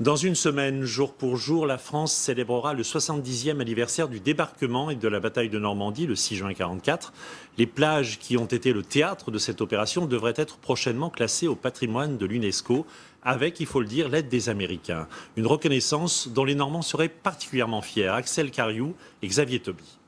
Dans une semaine, jour pour jour, la France célébrera le 70e anniversaire du débarquement et de la bataille de Normandie, le 6 juin 1944. Les plages qui ont été le théâtre de cette opération devraient être prochainement classées au patrimoine de l'UNESCO, avec, il faut le dire, l'aide des Américains. Une reconnaissance dont les Normands seraient particulièrement fiers. Axel Cariou et Xavier Toby.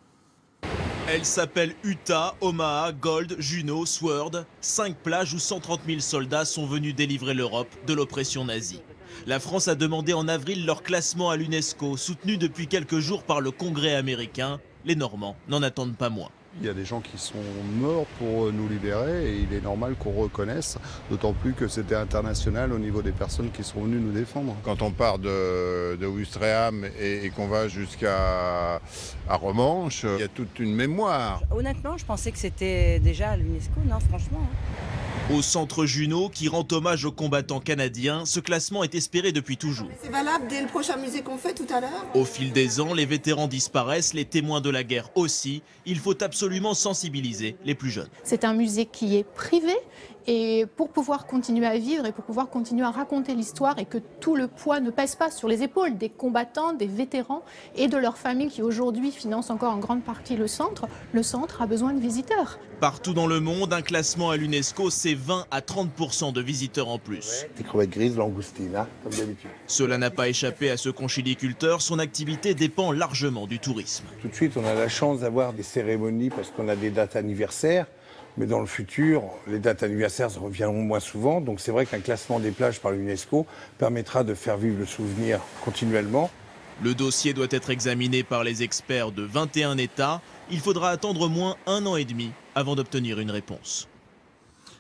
Elle s'appelle Utah, Omaha, Gold, Juno, Sword. 5 plages où 130 000 soldats sont venus délivrer l'Europe de l'oppression nazie. La France a demandé en avril leur classement à l'UNESCO, soutenu depuis quelques jours par le Congrès américain. Les Normands n'en attendent pas moins. Il y a des gens qui sont morts pour nous libérer et il est normal qu'on reconnaisse, d'autant plus que c'était international au niveau des personnes qui sont venues nous défendre. Quand on part de Ouistreham et qu'on va jusqu'à Romanche, il y a toute une mémoire. Honnêtement, je pensais que c'était déjà à l'UNESCO, non, franchement. Au centre Juno, qui rend hommage aux combattants canadiens, ce classement est espéré depuis toujours. C'est valable dès le prochain musée qu'on fait tout à l'heure. Au fil des ans, les vétérans disparaissent, les témoins de la guerre aussi. Il faut absolument sensibiliser les plus jeunes. C'est un musée qui est privé et pour pouvoir continuer à vivre et pour pouvoir continuer à raconter l'histoire et que tout le poids ne pèse pas sur les épaules des combattants, des vétérans et de leurs familles qui aujourd'hui financent encore en grande partie le centre a besoin de visiteurs. Partout dans le monde, un classement à l'UNESCO, c'est 20 à 30% de visiteurs en plus. Des crevettes grises, langoustines, hein, comme d'habitude. Cela n'a pas échappé à ce conchiliculteur, son activité dépend largement du tourisme. Tout de suite, on a la chance d'avoir des cérémonies parce qu'on a des dates anniversaires. Mais dans le futur, les dates anniversaires reviendront moins souvent. Donc c'est vrai qu'un classement des plages par l'UNESCO permettra de faire vivre le souvenir continuellement. Le dossier doit être examiné par les experts de 21 États. Il faudra attendre au moins 1 an et demi avant d'obtenir une réponse.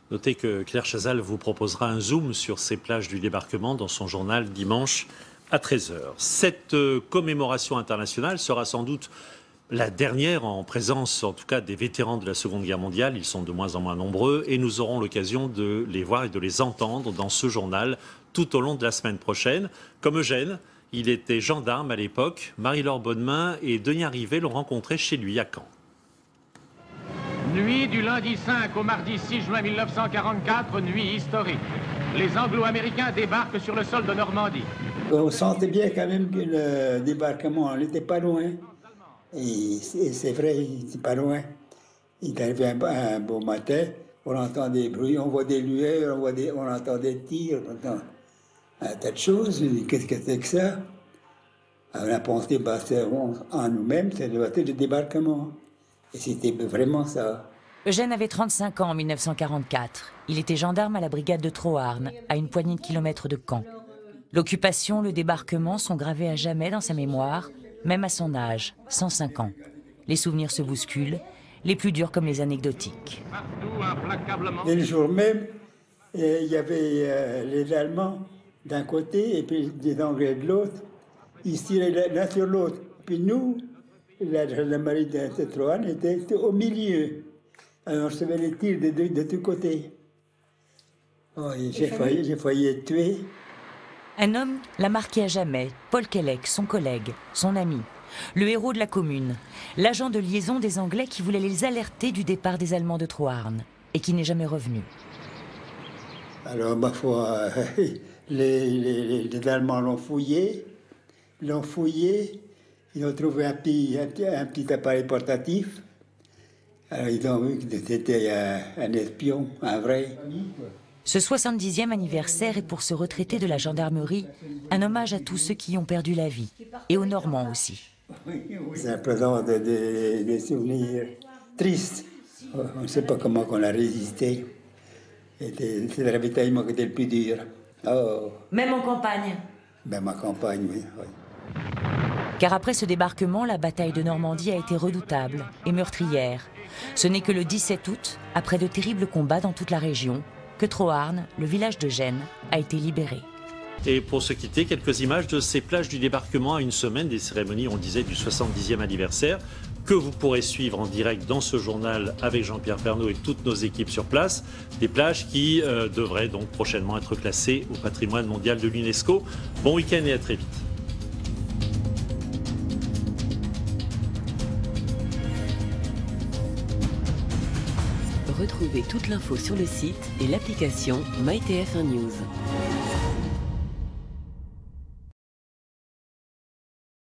Notez que Claire Chazal vous proposera un zoom sur ces plages du débarquement dans son journal dimanche à 13h. Cette commémoration internationale sera sans doute la dernière en présence, en tout cas, des vétérans de la Seconde Guerre mondiale. Ils sont de moins en moins nombreux et nous aurons l'occasion de les voir et de les entendre dans ce journal tout au long de la semaine prochaine. Comme Eugène, il était gendarme à l'époque. Marie-Laure Bonnemain et Denis Rivet l'ont rencontré chez lui à Caen. Nuit du lundi 5 au mardi 6 juin 1944, nuit historique. Les Anglo-Américains débarquent sur le sol de Normandie. On sentait bien quand même que le débarquement n'était pas loin. Et c'est vrai, il n'était pas loin. Il est arrivé un beau matin, on entend des bruits, on voit des lueurs, on entend des tirs, on entend un tas de choses. Qu'est-ce que c'est que ça? On a pensé en nous-mêmes, c'est le bateau de débarquement. Et c'était vraiment ça. Eugène avait 35 ans en 1944. Il était gendarme à la brigade de Troarn, à une poignée de kilomètres de Caen. L'occupation, le débarquement sont gravés à jamais dans sa mémoire, même à son âge, 105 ans. Les souvenirs se bousculent, les plus durs comme les anecdotiques. Et le jour même, il y avait les Allemands d'un côté et puis les Anglais de l'autre. Ils se tiraient l'un sur l'autre. Puis nous, la gendarmerie de Troarn était au milieu. Alors on recevait les tirs de tous côtés. Oh, j'ai failli être tué. Un homme l'a marqué à jamais, Paul Kellec, son collègue, son ami, le héros de la commune, l'agent de liaison des Anglais qui voulait les alerter du départ des Allemands de Troarn et qui n'est jamais revenu. Alors, ma foi, les Allemands l'ont fouillé, ils ont trouvé un petit appareil portatif. Alors, ils ont vu que c'était un espion, un vrai. Ce 70e anniversaire est pour ce retraité de la gendarmerie un hommage à tous ceux qui y ont perdu la vie, et aux Normands aussi. C'est un présent des souvenirs tristes. On ne sait pas comment on a résisté. C'est le ravitaillement qui était le plus dur. Oh. Même en campagne? Même en campagne, oui. Car après ce débarquement, la bataille de Normandie a été redoutable et meurtrière. Ce n'est que le 17 août, après de terribles combats dans toute la région, que Troarn, le village de Gênes, a été libéré. Et pour se quitter, quelques images de ces plages du débarquement à une semaine des cérémonies, on le disait, du 70e anniversaire, que vous pourrez suivre en direct dans ce journal avec Jean-Pierre Pernaut et toutes nos équipes sur place. Des plages qui devraient donc prochainement être classées au patrimoine mondial de l'UNESCO. Bon week-end et à très vite. Retrouvez toute l'info sur le site et l'application MyTF1 News.